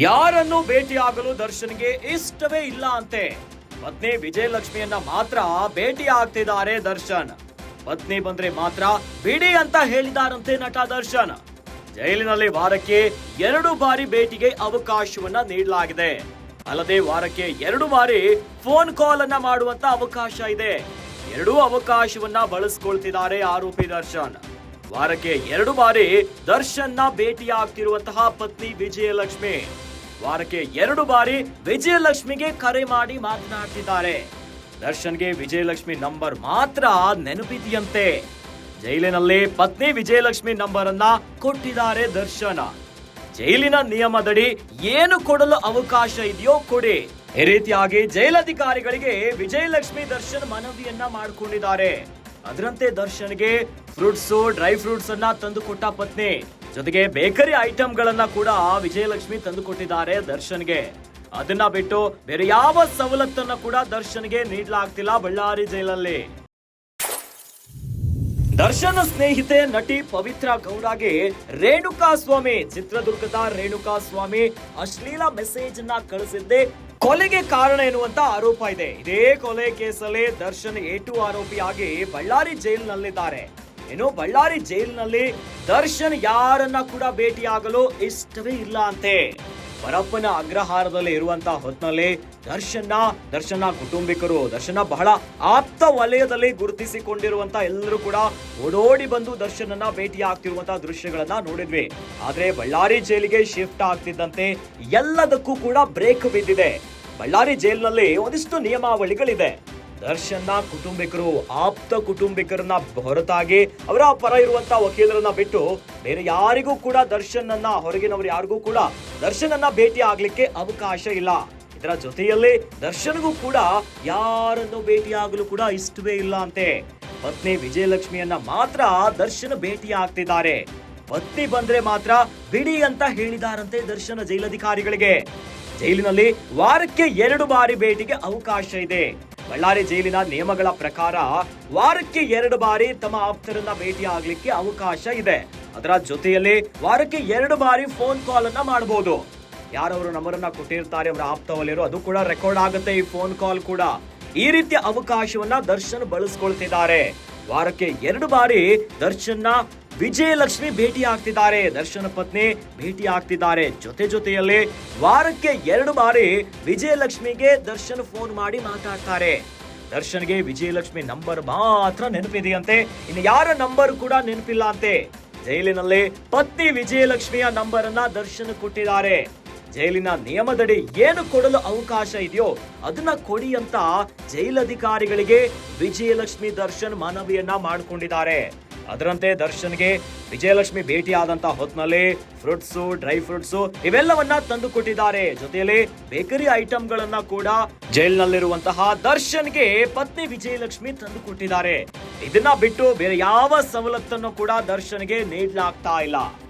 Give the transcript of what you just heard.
ಯಾರನ್ನು ಭೇಟಿಯಾಗಲು ದರ್ಶನ್ಗೆ ಇಷ್ಟವೇ ಇಲ್ಲ ಅಂತೆ. ಪತ್ನಿ ವಿಜಯಲಕ್ಷ್ಮಿಯನ್ನ ಮಾತ್ರ ಭೇಟಿ ಆಗ್ತಿದ್ದಾರೆ ದರ್ಶನ್. ಪತ್ನಿ ಬಂದ್ರೆ ಮಾತ್ರ ಬಿಡಿ ಅಂತ ಹೇಳಿದಾರಂತೆ ನಟ ದರ್ಶನ್. ಜೈಲಿನಲ್ಲಿ ವಾರಕ್ಕೆ 2 ಬಾರಿ ಭೇಟಿಗೆ ಅವಕಾಶವನ್ನ ನೀಡಲಾಗಿದೆ. ಅಲ್ಲದೆ ವಾರಕ್ಕೆ 2 ಬಾರಿ ಫೋನ್ ಕಾಲ್ ಅನ್ನ ಮಾಡುವಂತ ಅವಕಾಶ ಇದೆ. 2 ಅವಕಾಶವನ್ನ ಬಳಸಿಕೊಳ್ತಿದ್ದಾರೆ ಆರೋಪಿ ದರ್ಶನ್. ವಾರಕ್ಕೆ 2 ಬಾರಿ ದರ್ಶನ್ನ ಭೇಟಿಯಾಗ್ತಿರುವಂತಹ ಪತ್ನಿ ವಿಜಯಲಕ್ಷ್ಮಿ ವಾರಕ್ಕೆ 2 ಬಾರಿ ವಿಜಯಲಕ್ಷ್ಮಿಗೆ ಕರೆ ಮಾಡಿ ಮಾತನಾಡ್ತಿದ್ದಾರೆ. ದರ್ಶನ್ಗೆ ವಿಜಯಲಕ್ಷ್ಮಿ ನಂಬರ್ ಮಾತ್ರ ನೆನಪಿದೆಯಂತೆ. ಜೈಲಿನಲ್ಲಿ ಪತ್ನಿ ವಿಜಯಲಕ್ಷ್ಮಿ ನಂಬರ್ ಅನ್ನ ಕೊಟ್ಟಿದ್ದಾರೆ ದರ್ಶನ್. ಜೈಲಿನ ನಿಯಮದಡಿ ಏನು ಕೊಡಲು ಅವಕಾಶ ಇದೆಯೋ ಕೊಡಿ. ಈ ರೀತಿಯಾಗಿ ಜೈಲಧಿಕಾರಿಗಳಿಗೆ ವಿಜಯಲಕ್ಷ್ಮಿ ದರ್ಶನ್ ಮನವಿಯನ್ನ ಮಾಡಿಕೊಂಡಿದ್ದಾರೆ. ಅದರಂತೆ ದರ್ಶನ್ಗೆ ಫ್ರೂಟ್ಸ್, ಡ್ರೈ ಫ್ರೂಟ್ಸ್ ಅನ್ನ ತಂದು ಕೊಟ್ಟ ಪತ್ನಿ, ಜೊತೆಗೆ ಬೇಕರಿ ಐಟಮ್ ಗಳನ್ನ ಕೂಡ ವಿಜಯಲಕ್ಷ್ಮಿ ತಂದು ಕೊಟ್ಟಿದ್ದಾರೆ ದರ್ಶನ್ಗೆ. ಅದನ್ನ ಬಿಟ್ಟು ಬೇರೆ ಯಾವ ಸವಲತ್ತನ್ನ ಕೂಡ ದರ್ಶನ್ಗೆ ನೀಡಲಾಗ್ತಿಲ್ಲ ಬಳ್ಳಾರಿ ಜೈಲಲ್ಲಿ. ದರ್ಶನ್ ಸ್ನೇಹಿತೆ ನಟಿ ಪವಿತ್ರ ಗೌಡಗೆ ರೇಣುಕಾ ಸ್ವಾಮಿ, ಚಿತ್ರದುರ್ಗದ ರೇಣುಕಾ ಸ್ವಾಮಿ ಅಶ್ಲೀಲ ಮೆಸೇಜ್ ಅನ್ನ ಕಳಿಸಿದ್ದೆ ಕೊಲೆಗೆ ಕಾರಣ ಎನ್ನುವಂತ ಆರೋಪ ಇದೆ. ಇದೇ ಕೊಲೆ ಕೇಸಲ್ಲಿ ದರ್ಶನ್ A2 ಆರೋಪಿಯಾಗಿ ಬಳ್ಳಾರಿ ಜೈಲಿನಲ್ಲಿದ್ದಾರೆ. ಇನ್ನು ಬಳ್ಳಾರಿ ಜೈಲಿನಲ್ಲಿ ದರ್ಶನ್ ಯಾರನ್ನ ಕೂಡ ಭೇಟಿಯಾಗಲು ಇಷ್ಟವೇ ಇಲ್ಲ ಅಂತೆ. ಪರಪ್ಪನ ಅಗ್ರಹಾರದಲ್ಲಿ ಇರುವಂತ ಹೊತ್ನಲ್ಲಿ ದರ್ಶನ ಕುಟುಂಬಿಕರು, ದರ್ಶನ ಬಹಳ ಆಪ್ತ ವಲಯದಲ್ಲಿ ಗುರುತಿಸಿಕೊಂಡಿರುವಂತ ಎಲ್ಲರೂ ಕೂಡ ಓಡೋಡಿ ಬಂದು ದರ್ಶನನ್ನ ಭೇಟಿ ಆಗ್ತಿರುವಂತಹ ದೃಶ್ಯಗಳನ್ನ ನೋಡಿದ್ವಿ. ಆದ್ರೆ ಬಳ್ಳಾರಿ ಜೈಲಿಗೆ ಶಿಫ್ಟ್ ಆಗ್ತಿದ್ದಂತೆ ಎಲ್ಲದಕ್ಕೂ ಕೂಡ ಬ್ರೇಕ್ ಬಿದ್ದಿದೆ. ಬಳ್ಳಾರಿ ಜೈಲಿನಲ್ಲಿ ಒಂದಿಷ್ಟು ನಿಯಮಾವಳಿಗಳಿದೆ. ದರ್ಶನ್ನ ಕುಟುಂಬಿಕರು, ಆಪ್ತ ಕುಟುಂಬಿಕರನ್ನ ಹೊರತಾಗಿ ಅವರ ಪರ ಇರುವಂತ ವಕೀಲರನ್ನ ಬಿಟ್ಟು ಬೇರೆ ಯಾರಿಗೂ ಕೂಡ ಹೊರಗಿನವರು ಯಾರಿಗೂ ಕೂಡ ದರ್ಶನನ್ನ ಭೇಟಿ ಆಗ್ಲಿಕ್ಕೆ ಅವಕಾಶ ಇಲ್ಲ. ಇದರ ಜೊತೆಯಲ್ಲಿ ದರ್ಶನ್ಗೂ ಕೂಡ ಯಾರನ್ನು ಭೇಟಿ ಆಗಲು ಕೂಡ ಇಷ್ಟವೇ ಇಲ್ಲ ಅಂತೆ. ಪತ್ನಿ ವಿಜಯಲಕ್ಷ್ಮಿಯನ್ನ ಮಾತ್ರ ದರ್ಶನ್ ಭೇಟಿ ಆಗ್ತಿದ್ದಾರೆ. ಪತ್ನಿ ಬಂದ್ರೆ ಮಾತ್ರ ಬಿಡಿ ಅಂತ ಹೇಳಿದಾರಂತೆ ದರ್ಶನ ಜೈಲಧಿಕಾರಿಗಳಿಗೆ. ಜೈಲಿನಲ್ಲಿ ವಾರಕ್ಕೆ 2 ಬಾರಿ ಭೇಟಿಗೆ ಅವಕಾಶ ಇದೆ. ಬಳ್ಳಾರಿ ಜೈಲಿನ ನಿಯಮಗಳ ಪ್ರಕಾರ ವಾರಕ್ಕೆ 2 ಬಾರಿ ತಮ್ಮ ಆಪ್ತರನ್ನ ಭೇಟಿ ಆಗ್ಲಿಕ್ಕೆ ಅವಕಾಶ ಇದೆ. ಅದರ ಜೊತೆಯಲ್ಲಿ ವಾರಕ್ಕೆ 2 ಬಾರಿ ಫೋನ್ ಕಾಲ್ ಅನ್ನ ಮಾಡಬಹುದು. ಯಾರವರು ನಂಬರ್ ಅನ್ನ ಕೊಟ್ಟಿರ್ತಾರೆ ಅವರ ಆಪ್ತ ವಲಯರು, ಅದು ಕೂಡ ರೆಕಾರ್ಡ್ ಆಗುತ್ತೆ ಈ ಫೋನ್ ಕಾಲ್ ಕೂಡ. ಈ ರೀತಿಯ ಅವಕಾಶವನ್ನ ದರ್ಶನ್ ಬಳಸ್ಕೊಳ್ತಿದ್ದಾರೆ. ವಾರಕ್ಕೆ 2 ಬಾರಿ ದರ್ಶನ್ನ ವಿಜಯಲಕ್ಷ್ಮಿ ಭೇಟಿ ಆಗ್ತಿದ್ದಾರೆ, ದರ್ಶನ ಪತ್ನಿ ಭೇಟಿ ಆಗ್ತಿದ್ದಾರೆ. ಜೊತೆಯಲ್ಲಿ ವಾರಕ್ಕೆ 2 ಬಾರಿ ವಿಜಯಲಕ್ಷ್ಮಿಗೆ ದರ್ಶನ್ ಫೋನ್ ಮಾಡಿ ಮಾತಾಡ್ತಾರೆ. ದರ್ಶನ್ಗೆ ವಿಜಯಲಕ್ಷ್ಮಿ ನಂಬರ್ ಮಾತ್ರ ನೆನಪಿದೆಯಂತೆ, ಇನ್ನು ಯಾರ ನಂಬರ್ ಕೂಡ ನೆನಪಿಲ್ಲ ಅಂತೆ. ಜೈಲಿನಲ್ಲಿ ಪತ್ನಿ ವಿಜಯಲಕ್ಷ್ಮಿಯ ನಂಬರ್ ಅನ್ನ ದರ್ಶನ್ ಕೊಟ್ಟಿದ್ದಾರೆ. ಜೈಲಿನ ನಿಯಮದಡಿ ಏನು ಕೊಡಲು ಅವಕಾಶ ಇದೆಯೋ ಅದನ್ನ ಕೊಡಿ ಅಂತ ಜೈಲಧಿಕಾರಿಗಳಿಗೆ ವಿಜಯಲಕ್ಷ್ಮಿ ದರ್ಶನ್ ಮನವಿಯನ್ನ ಮಾಡಿಕೊಂಡಿದ್ದಾರೆ. ಅದರಂತೆ ದರ್ಶನ್ಗೆ ವಿಜಯಲಕ್ಷ್ಮಿ ಭೇಟಿ ಆದಂತ ಹೊತ್ನಲ್ಲಿ ಫ್ರೂಟ್ಸ್, ಡ್ರೈ ಫ್ರೂಟ್ಸ್ ಇವೆಲ್ಲವನ್ನ ತಂದು ಕೊಟ್ಟಿದ್ದಾರೆ. ಜೊತೆಯಲ್ಲಿ ಬೇಕರಿ ಐಟಮ್ ಗಳನ್ನ ಕೂಡ ಜೈಲಿನಲ್ಲಿರುವಂತಹ ದರ್ಶನ್ಗೆ ಪತ್ನಿ ವಿಜಯಲಕ್ಷ್ಮಿ ತಂದು ಕೊಟ್ಟಿದ್ದಾರೆ. ಇದನ್ನ ಬಿಟ್ಟು ಬೇರೆ ಯಾವ ಸವಲತ್ತನ್ನು ಕೂಡ ದರ್ಶನ್ಗೆ ನೀಡಲಾಗ್ತಾ ಇಲ್ಲ.